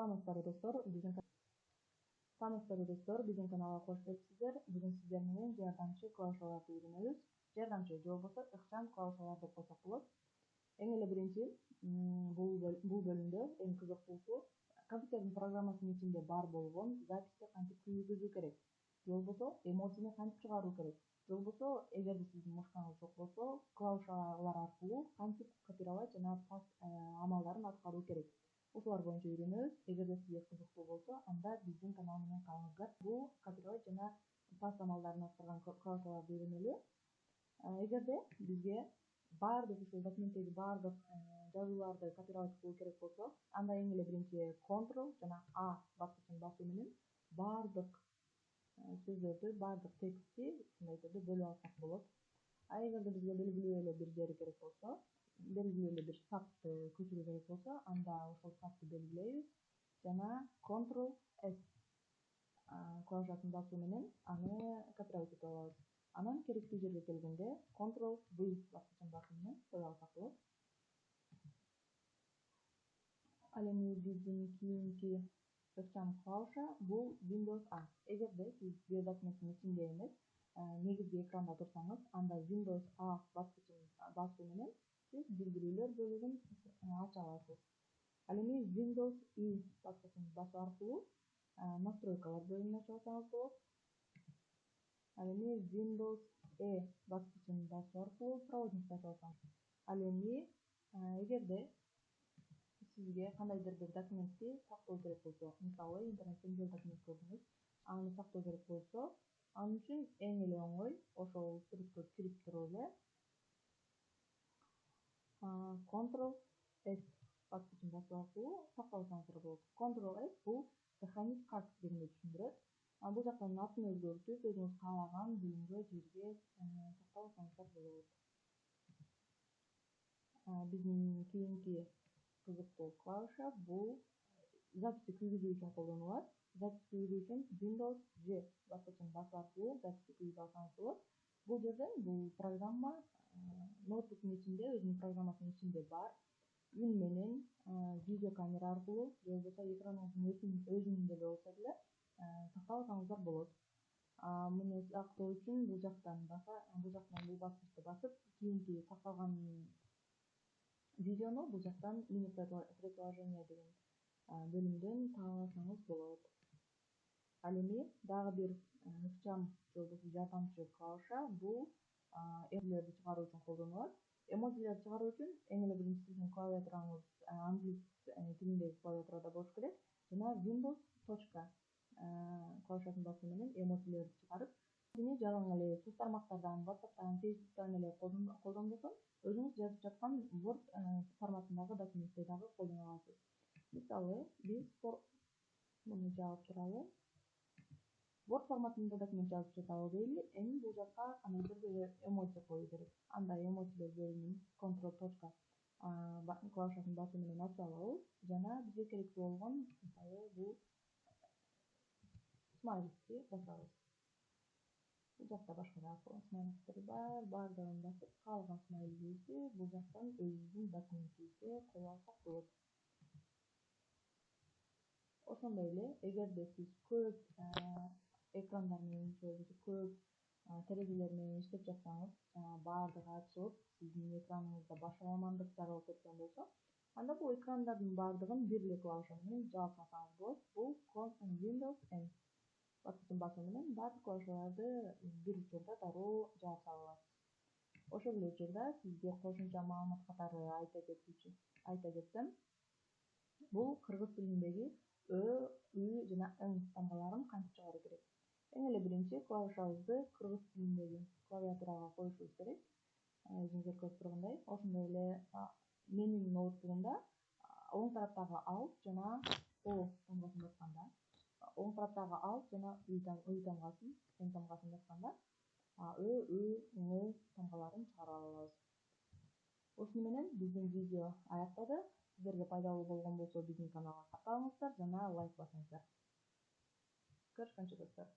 Саламатсыздарбы достор, биздин каналга кош келипсиздер. Бүгүн сиздер менен жардамчы клавишаларды үйрөнөбүз. Жардамчы же болбосо ыкчам клавишалар деп койсок болот. Эң эле биринчи бул бөлүмдө эң кызыктуусу компьютердин программасынын ичинде бар болгон записти кантип киргизүү керек, же болбосо эмоцияны кантип чыгаруу керек, же болбосо эгерде сиздин мышкаңыз жок болсо клавишалар аркылуу кантип копировать жана паст амалдарын аткаруу керек. Ушулар боюнча үйрөнөбүз. Эгерде сизге кызыктуу болсо, анда биздин канал менен калыңыздар. Бул копировать жана паст амалдарын аткарган клавишаларды үйрөнөлү. Эгерде бизге баардык ушул документтеги баардык жазууларды копировать кылуу керек болсо, анда эң эле биринчи Ctrl жана A баскычын басуу менен баардык сөздөрдү, баардык текстти ушундай түрдө бөлүп алсак болот. Эгерде бизге белгилүү эле бир жери керек болсо, белгилүү эле бир сапты көчүрүү керек болсо, анда ошол сапты белгилейбиз жана Ctrl S клавишасын басуу менен аны копировать этип алабыз. Анан керектүү жерге келгенде Ctrl V баскычын басуу менен кое алсак болот. Ал эми биздин кийинки ыкчам клавиша бул Windows A. Эгерде сиз бир документтин ичинде эмес, негизги экранда турсаңыз, анда Windows A баскычын басуу менен сиз билдирүүлөр бөлүгүн ача аласыз. Ал эми Windows I баскычын басуу аркылуу настройкалар бөлүмүн ачып алсаңыз болот. Ал эми Windows E баскычын басуу аркылуу проводникти ачып алсаңыз. Ал эми эгерде сизге кандайдыр бир документти сактоо керек болсо, мисалы интернеттен бир документ көрдүңүз, аны сактоо керек болсо, ал үчүн эң эле оңой ошол сүрөткө кирип туруп эле Ctrl S баскычын басуу аркылуу сактап алсаңыздар болот. Ctrl S бул сохранить как дегенди түшүндүрөт. Бул жактан атын өзгөртүп, өзүңүз каалаган бөлүмгө, жерге сактап алсаңыздар болот. Биздин кийинки кызыктуу клавиша бул записти киргизүү үчүн колдонулат. Запись киргизүү үчүн Windows G баскычын басуу аркылуу записти киргизе алсаңыз болот. Бул жерден бул программа ноутбуктун ичинде, өзүнүн программасынын ичинде бар. Үн менен видео камера аркылуу, же болбосо экраныңыздын өзүнүндө эле болсо деле сактап алсаңыздар болот. Муну сактоо үчүн бул жактан бул баскычты басып, кийинки сакталган видеону бул жактан меню предложения деген бөлүмдөн таап алсаңыз болот. Ал эми дагы бир ыкчам же болбосо жардамчы клавиша бул эмоцилерди чыгаруу үчүн колдонулат. Эмоцилерди чыгаруу үчүн эң эле биринчи сиздин клавиатураңыз англис тилиндеги клавиатурада болуш керек жана Windows точка клавишасын басуу менен эмоцилерди чыгарып, эми жалаң эле соц тармактардан, WhatsApp'тан, Facebook'тан эле колдонбосо, өзүңүз жазып жаткан Word форматындагы документте дагы колдоно аласыз. Мисалы, биз муну жаап туралы. Word форматында документ жазып жатабыз дейли. Эми бул жакка кандайдыр бир эмоция коюу керек. Анда эмоциялар бөлүмүн Ctrl точка клавишасын басуу менен ачып алабыз жана бизге керектүү болгон, мисалы, бул смайликти басабыз. Бул жакта башка дагы смайликтер бар, баардыгын басып, каалаган смайлибизди бул жактан өзүбүздүн документибизге кое алсак болот. Ошондой эле, эгерде сиз көп экрандар менен же болбосо көп терезелер менен иштеп жатсаңыз, баардыгы ачылып, сиздин экраныңызда башаламандык жаралып кеткен болсо, анда бул экрандардын баардыгын бир эле клавиша менен жаап салсаңыз болот. Бул Windows N баскычын басуу менен баардык клавишаларды бир учурда дароо жаап сала аласыз. Ошол эле учурда сизге кошумча маалымат катары айта кетсем, бул кыргыз тилиндеги Ö, Ü жана Ң тамгаларын кантип чыгаруу керек. Эң эле биринчи клавишабызды кыргыз тилиндеги клавиатурага коюшубуз керек. Өзүңүздөр көрүп тургандай, ошондой эле менин ноутбугумда оң тараптагы Alt жана O тамгасын басканда, оң тараптагы Alt жана Ü тамгасын, Ң тамгасын басканда Ö, Ü, Ң тамгаларын чыгарып алабыз. Ушуну менен биздин видео аяктады. Сиздерге пайдалуу болгон болсо биздин каналга катталыңыздар жана лайк басыңыздар. Көрүшкөнчө достор.